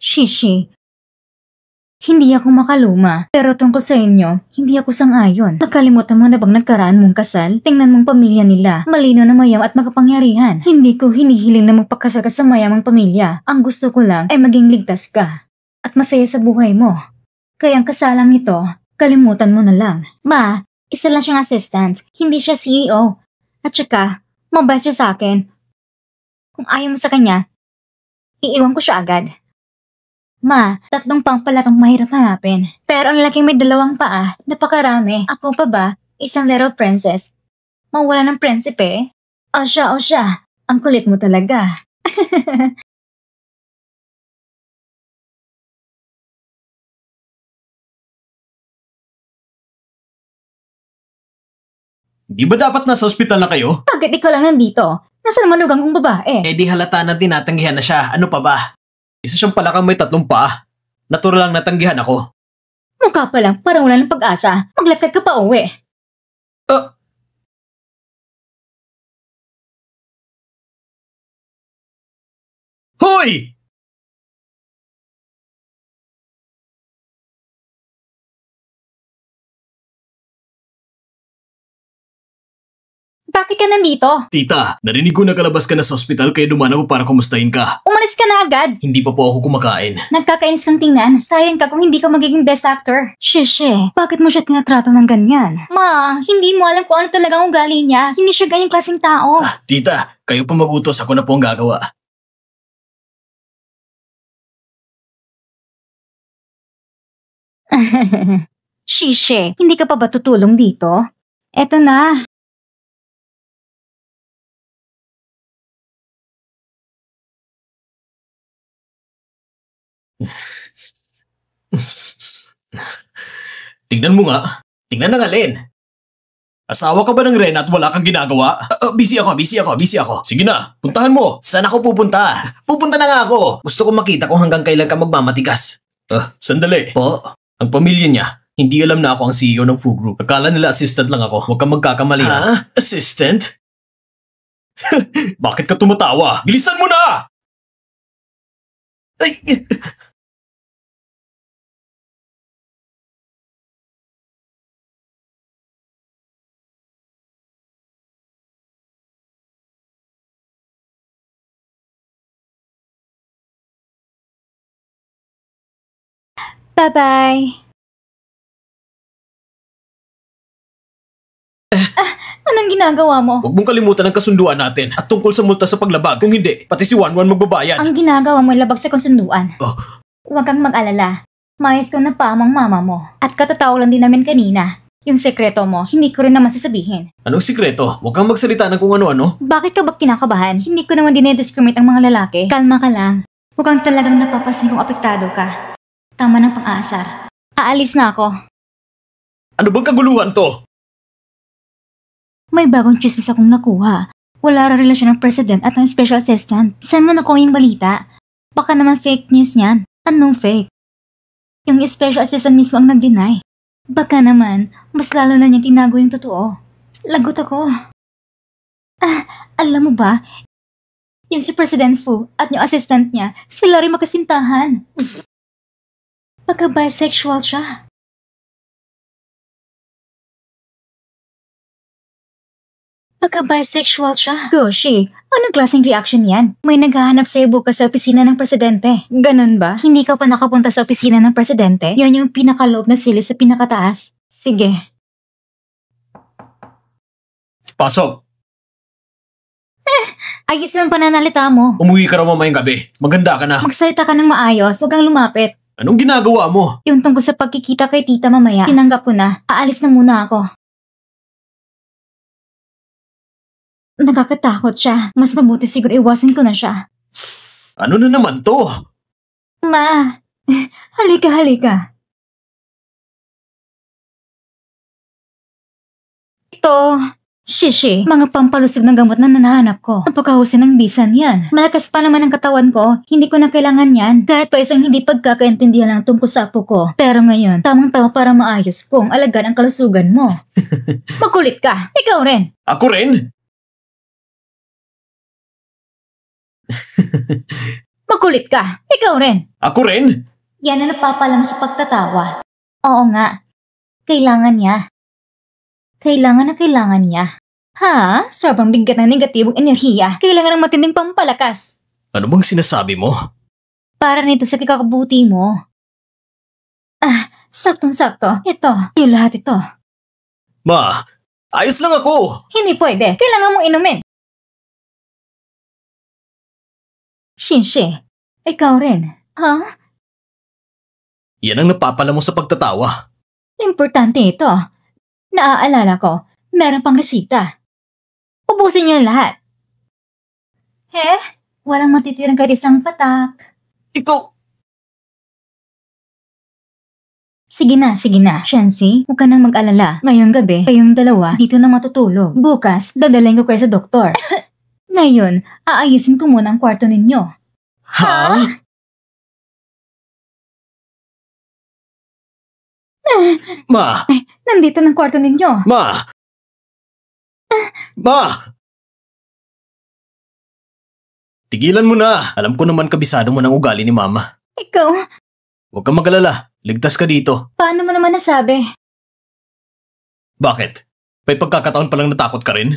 Shishi. Hindi ako makaluma, pero tungkol sa inyo, hindi ako sang-ayon. Nakalimutan mo na bang nagkaraan mong kasal? Tingnan mong pamilya nila, malino na mayam at makapangyarihan. Hindi ko hinihiling na magpakasal ka sa mayamang pamilya. Ang gusto ko lang ay maging ligtas ka at masaya sa buhay mo. Kaya ang kasalang ito, kalimutan mo na lang. Ma, Isa lang siyang assistant, hindi siya CEO. At saka, mabait siya sa akin. Kung ayaw mo sa kanya, iiwan ko siya agad. Ma, 3 pang palarong mahirap hanapin. Pero ang laking may 2 paa, napakarami. Ako pa ba, isang little princess? Mawala ng prinsipe? O siya, ang kulit mo talaga.
Di ba dapat nasa ospital na kayo?
Bakit ikaw lang nandito? Nasaan manugang kong babae?
Eh di halata na tinatanggihan na siya. Ano pa ba? Isa siyang palakang may 3 paa. Natural lang natanggihan ako.
Mukha pa lang, parang wala ng pag-asa. Maglakad ka pa uwi.
Hoy!
Bakit ka nandito?
Tita, narinig ko na kalabas ka na sa ospital kaya dumaan ako para kumustahin ka.
Umalis ka na agad.
Hindi pa po ako kumakain.
Nagkakainis kang tingnan. Sayang ka kung hindi ka magiging best actor. Sheshe, bakit mo siya tinatrato ng ganyan? Ma, hindi mo alam kung ano talagang ugali niya. Hindi siya ganyang klaseng tao.
Tita, kayo pa magutos. Ako na po ang gagawa.
Shishe, hindi ka pa ba tutulong dito? Eto na.
Tignan mo nga. Tignan na nga, Len. Asawa ka ba ng Ren at wala kang ginagawa? Busy ako. Sige na, puntahan mo. Saan ako pupunta? Pupunta na nga ako. Gusto ko makita kung hanggang kailan ka magmamatigas. Sandali. Po? Ang pamilya niya, hindi alam na ako ang CEO ng Fu Group. Akala nila assistant lang ako. Huwag kang magkakamali. Ha? Assistant? Bakit ka tumatawa? Bilisan mo na! Ay!
Bye-bye. Anong ginagawa mo?
Huwag mong kalimutan ang kasunduan natin at tungkol sa multa sa paglabag. Kung hindi, pati si Wanwan magbabayad.
Ang ginagawa mo labag sa kasunduan.
Oh.
Huwag kang mag-alala. Mayos ko na pamang mama mo. At katatawa lang din namin kanina. Yung sekreto mo, hindi ko rin naman sasabihin.
Anong sikreto? Huwag kang magsalita ng kung ano-ano.
Bakit ka ba kinakabahan? Hindi ko naman dinediscriminate ang mga lalaki. Kalma ka lang. Mukhang talagang napapansin kung apektado ka. Tama ng pang-aasar. Aalis na ako.
Ano bang kaguluhan to?
May bagong chismis akong nakuha. Wala ra relasyon ng president at ng special assistant. Saan mo nakuha yung balita? Baka naman fake news niyan. Anong fake? Yung special assistant mismo ang nag-deny. Baka naman, mas lalo na niya tinago yung totoo. Lagot ako. Alam mo ba? Yung si President Fu at yung assistant niya, sila rin makasintahan. Baka bisexual siya. Pagka-bisexual siya. Goshi, anong klaseng reaction yan? May naghahanap sa'yo bukas sa opisina ng presidente. Ganun ba? Hindi ka pa nakapunta sa opisina ng presidente? Yan yung pinakaloob na silid sa pinakataas. Sige.
Pasok.
Ayos yung pananalita mo.
Umuwi ka raw mamayang gabi. Maganda ka na.
Magsalita ka ng maayos, huwag kang lumapit.
Anong ginagawa mo?
Yung tungkol sa pagkikita kay tita mamaya, tinanggap ko na. Aalis na muna ako. Nakakatakot siya. Mas mabuti siguro iwasan ko na siya.
Ano na naman to?
Ma, halika. Ito, shishi, mga pampalusog ng gamot na nanahanap ko. Napakahusay ng bisan yan. Malakas pa naman ang katawan ko, hindi ko na kailangan yan. Kahit pa isang hindi pagkakaintindihan lang tungkol sa apo ko. Pero ngayon, tamang-tama para maayos kong alagaan ang kalusugan mo. Makulit ka, ikaw rin.
Ako rin?
Makulit ka, ikaw rin.
Ako rin?
Yan ang napapalam sa pagtatawa. Oo nga, kailangan niya. Kailangan niya. Ha? Sobrang bigat ng negatibong enerhiya. Kailangan ng matinding pampalakas.
Ano bang sinasabi mo?
Para nito sa kakabuti mo. Saktong-sakto. Ito, yung lahat ito.
Ma, ayos lang ako.
Hindi pwede. Kailangan mong inumin. Shinshi, ikaw rin. Ha?
Yan ang napapala mo sa pagtatawa.
Importante ito. Naaalala ko, meron pang resita. Ubusin niyo lahat. Walang matitirang kahit isang patak.
Ikaw...
Sige na, Shensi. Huwag ka nang mag-alala. Ngayong gabi, kayong dalawa dito na matutulog. Bukas, dadalhin ko kayo sa doktor. Ngayon, aayusin ko muna ang kwarto ninyo.
Ha? Ma!
Nandito ng kwarto ninyo.
Ma! Ma! Tigilan mo na. Alam ko naman kabisado mo ng ugali ni Mama.
Ikaw,
Huwag kang mag-alala. Ligtas ka dito.
paano mo naman nasabi?
Bakit? May pagkakataon palang natakot ka rin?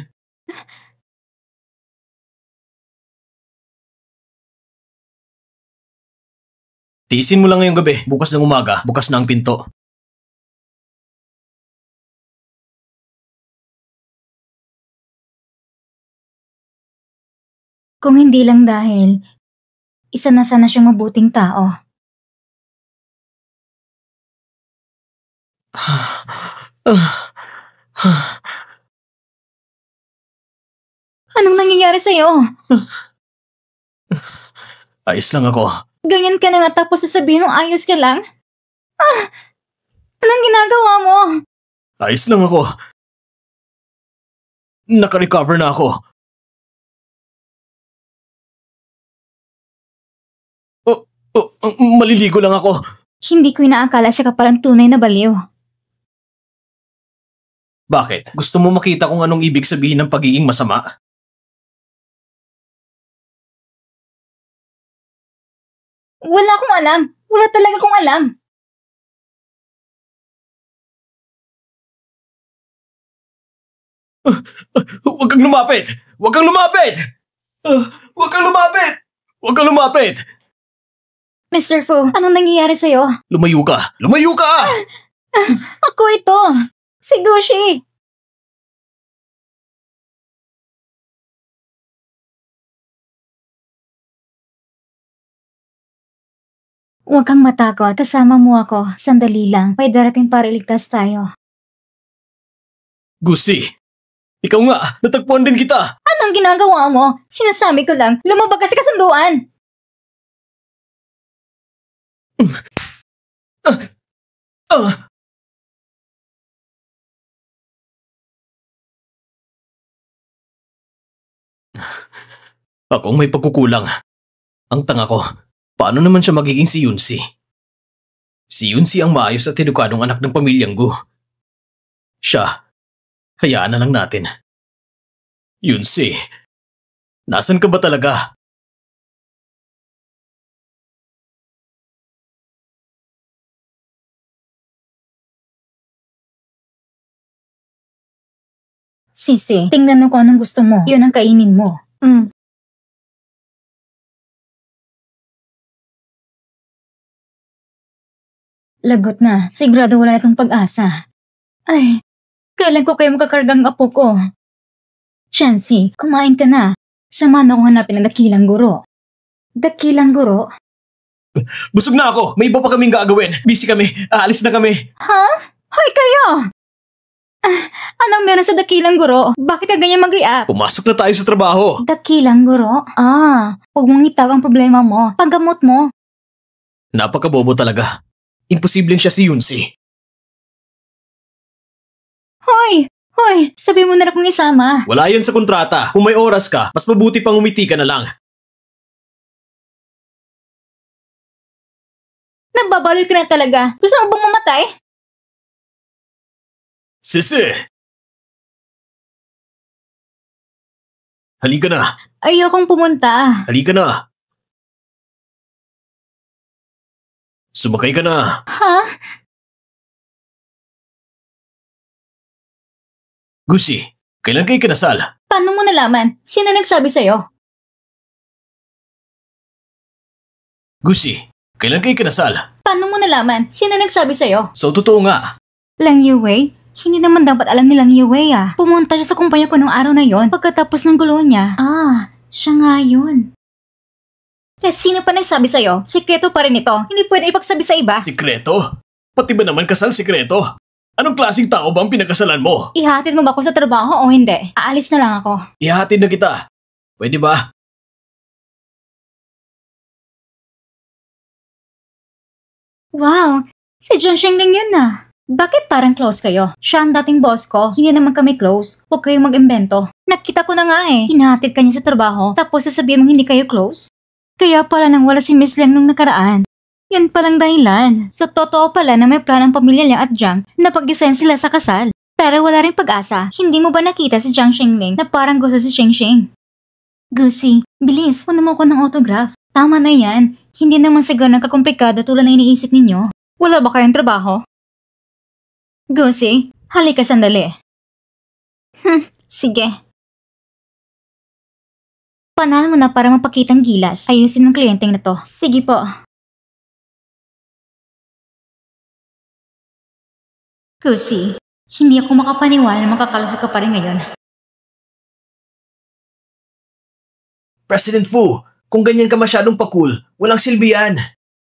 Tiisin mo lang ngayong gabi. Bukas ng umaga, bukas na ang pinto.
Kung hindi lang dahil, isa na sana siyang mabuting tao. Anong nangyayari sa'yo?
Ayos lang ako.
Ganyan ka na nga tapos sasabihin mong ayos ka lang? Anong ginagawa mo?
Ayos lang ako. Naka-recover na ako. Maliligo lang ako.
Hindi ko inaakala siya ka palang tunay na baliw.
Bakit? Gusto mo makita kung anong ibig sabihin ng pagiging masama?
Wala akong alam. Wala talaga akong alam.
Huwag kang lumapit! Huwag kang lumapit! Huwag kang lumapit! Huwag kang lumapit!
Mr. Fu, anong nangyayari sa'yo?
Lumayo ka! Lumayo ka!
Ako ito. Si Gushi. Huwag kang matakot. Kasama mo ako. Sandali lang. May darating para iligtas tayo.
Gusi! Ikaw nga! Natagpuan din kita!
Anong ginagawa mo? Sinasabi ko lang, lumabag ka sa kasunduan.
Akong may pagkukulang. Ang tanga ko. Paano naman siya magiging si Yunsi? Si Yunsi ang maayos at edukadong anak ng pamilyang Gu. Siya. Hayaan na lang natin. Yunsi. Nasaan ka ba talaga?
Sisi, tingnan mo kung anong gusto mo. Yun ang kainin mo. Lagot na. Sigurado wala na itong pag-asa. Ay, kailan ko kayo makakargang apo ko? Shansi, kumain ka na. Samahan mo akong hanapin ang dakilang guro. Dakilang guro?
Busog na ako! May iba pa kaming gagawin. Busy kami. Aalis na kami.
Ha? Hoy kayo! Anong meron sa dakilang guro? Bakit ka ganyan mag-react?
Pumasok na tayo sa trabaho.
Dakilang guro? Huwag mong itaw ang problema mo. Paggamot mo.
Napakabobo talaga. Imposibleng siya si Yunsi.
Hoy! Sabi mo na lang kung isama.
Wala yan sa kontrata. Kung may oras ka, mas mabuti pang umiti ka na lang.
Nababaloy ka na talaga. Gusto mo bang mamatay?
Sisi! Halika na.
Ayokong pumunta.
Halika na. Sumakay ka na.
Ha?
Gusi, kailan kayo kinasal?
Paano mo nalaman? Sino nagsabi sa'yo?
Gusi, kailan kayo kinasal?
Paano mo nalaman? Sino nagsabi sa'yo?
So, totoo nga.
Lang Yuwei, Hindi naman dapat alam nila ni Uwea. Pumunta siya sa kumpanya ko nung araw na yon pagkatapos ng gulo niya. Siya nga yun. At sino pa nagsabi sa'yo? Sikreto pa rin ito. Hindi pwede ipagsabi sa iba.
Sikreto? Pati ba naman kasal sikreto? Anong klaseng tao ba ang pinakasalan mo?
Ihatid mo ba ako sa trabaho o hindi? Aalis na lang ako.
Ihatid na kita. Pwede ba?
Wow! Si John Shengling yun na. Bakit parang close kayo? Siya ang dating boss ko. Hindi naman kami close. Huwag kayong mag-imbento. Nakita ko na nga eh. Hinahatid ka niya sa trabaho tapos sasabihin mong hindi kayo close? Kaya pala nang wala si Miss Liang nung nakaraan. Yan palang dahilan. So totoo pala na may planong pamilya Liang at Jiang na pag-design sila sa kasal. Pero wala ring pag-asa. Hindi mo ba nakita si Jiang Shengling na parang gusto si Shengsheng? Gusi, bilis. Kunin mo ko ng autograph. Tama na yan. Hindi naman siguro nagkakomplikado tulad na iniisip ninyo. Wala ba kayong trabaho? Gusi, halika sandali. Sige. Panalo mo na para mapakitang gilas. Ayusin mong kliyenteng na to. Sige po. Gusi, hindi ako makapaniwala na makakalusot ka pa rin ngayon.
President Fu, kung ganyan ka masyadong pa-cool, walang silbi yan.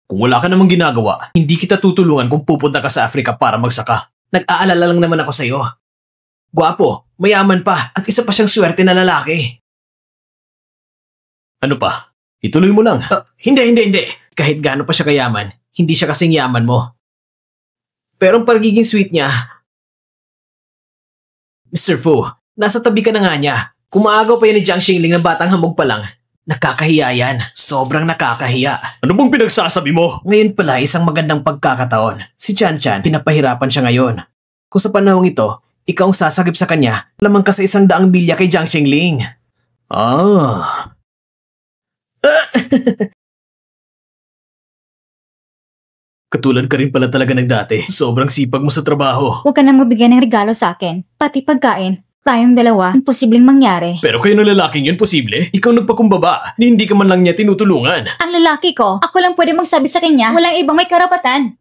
Kung wala ka namang ginagawa, hindi kita tutulungan kung pupunta ka sa Africa para magsaka. Nag-aalala lang naman ako sa'yo. Gwapo, mayaman pa, at isa pa siyang swerte na lalaki. Ano pa? Ituloy mo lang. Hindi. Kahit gaano pa siya kayaman, hindi siya kasing yaman mo. Pero ang pagiging sweet niya... Mr. Fu, nasa tabi ka na nga niya. Kumaagaw pa yan ni Jiang Shengling na batang hamog pa lang. Nakakahiya yan. Sobrang nakakahiya. Ano bang pinagsasabi mo? Ngayon pala isang magandang pagkakataon. Si Chan Chan, pinapahirapan siya ngayon. Kung sa panahong ito, ikaw ang sasagip sa kanya, lamang ka sa 100 milya kay Jiang Shengling. Katulad ka rin pala talaga ng dati. Sobrang sipag mo sa trabaho.
Huwag ka nang mabigyan ng regalo sa akin. Pati pagkain. Tayong dalawa, imposibleng mangyari.
Pero kayo ng lalaking yun, posible? Ikaw nagpakumbaba, ni hindi ka man lang niya tinutulungan.
Ang lalaki ko, ako lang pwede magsabi sa kanya, walang ibang may karapatan.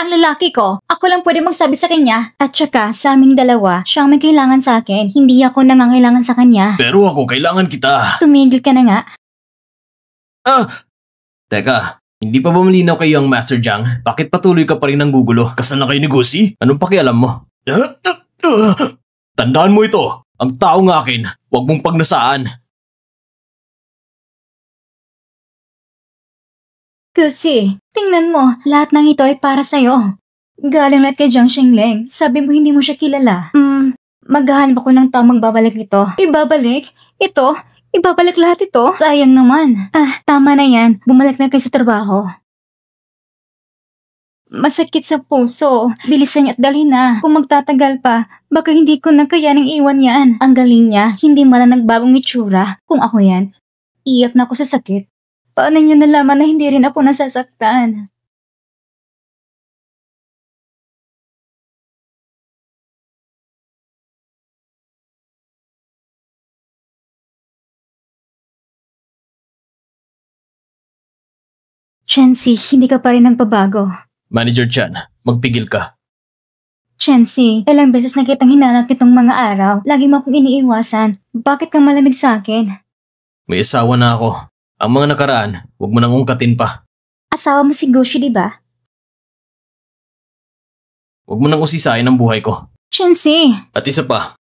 Ang lalaki ko, ako lang pwede magsabi sa kanya. At saka, sa aming dalawa, siya ang may kailangan sa akin. Hindi ako nangangailangan sa kanya.
Pero ako, kailangan kita.
Tumigil ka na nga.
Teka, hindi pa ba malinaw kayo ang Master Jiang? Bakit patuloy ka pa rin ng gugulo? Kasal na kayo ni Gusi? Anong pakialam mo? Tandaan mo ito. Ang taong akin, huwag mong pagnasaan.
Gusi, tingnan mo, lahat ng ito ay para sa'yo. Galing lahat kay Jiang Shengling. Sabi mo hindi mo siya kilala. Maghahanap ako ng tamang babalik nito. Ibabalik? Ito? Ibabalik lahat ito? Sayang naman. Tama na yan. Bumalik na kayo sa trabaho. Masakit sa puso. Bilisan niya at dalhin na. Kung magtatagal pa, baka hindi ko na kayaning iwan yan. Ang galing niya, hindi man lang nagbagong itsura. Kung ako yan, iyak na ako sa sakit. Paano niyo nalaman na hindi rin ako nasasaktan? Chensi, hindi ka pa rin nagbabago.
Manager Chan, magpigil ka.
Chensi, ilang beses na kitang hinanap itong mga araw. Lagi mo akong iniiwasan. Bakit kang malamig sa akin?
May asawa na ako. Ang mga nakaraan, huwag mo nang ungkatin pa.
Asawa mo si Gushi, di ba?
Huwag mo nang usisain ang buhay ko.
Chensi!
At isa pa,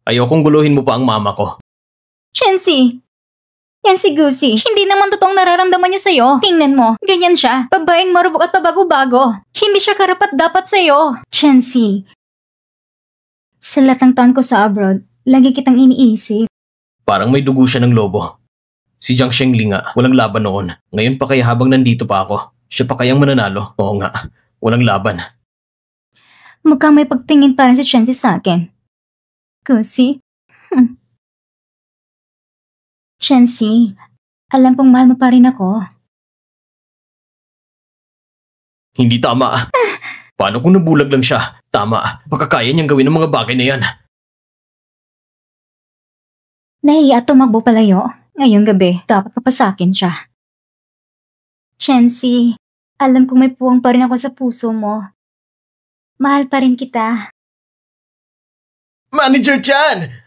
ayokong guluhin mo pa ang mama ko.
Chensi! Yan si Gusi. Hindi naman totoong nararamdaman niya sa'yo. Tingnan mo, ganyan siya. Babaeng marubok at pabago-bago. Hindi siya karapat-dapat sa'yo. Chensi, sa lahat ng taon ko sa abroad, lagi kitang iniisip.
Parang may dugo siya ng lobo. Si Jiang Shengling nga, walang laban noon. Ngayon pa kaya habang nandito pa ako, siya pa kayang mananalo? Oo nga, walang laban.
Mukhang may pagtingin pa rin si Chensi sa akin. Gusi? Chensi, alam kong mahal mo pa rin ako.
Hindi tama. Paano kung nabulag lang siya? Tama, baka kaya niyang gawin ang mga bagay na yan.
Nahiya at tumakbo palayo. Ngayong gabi, dapat mapasakin siya. Chensi, Alam kong may puwang pa rin ako sa puso mo. Mahal pa rin kita.
Manager Chan!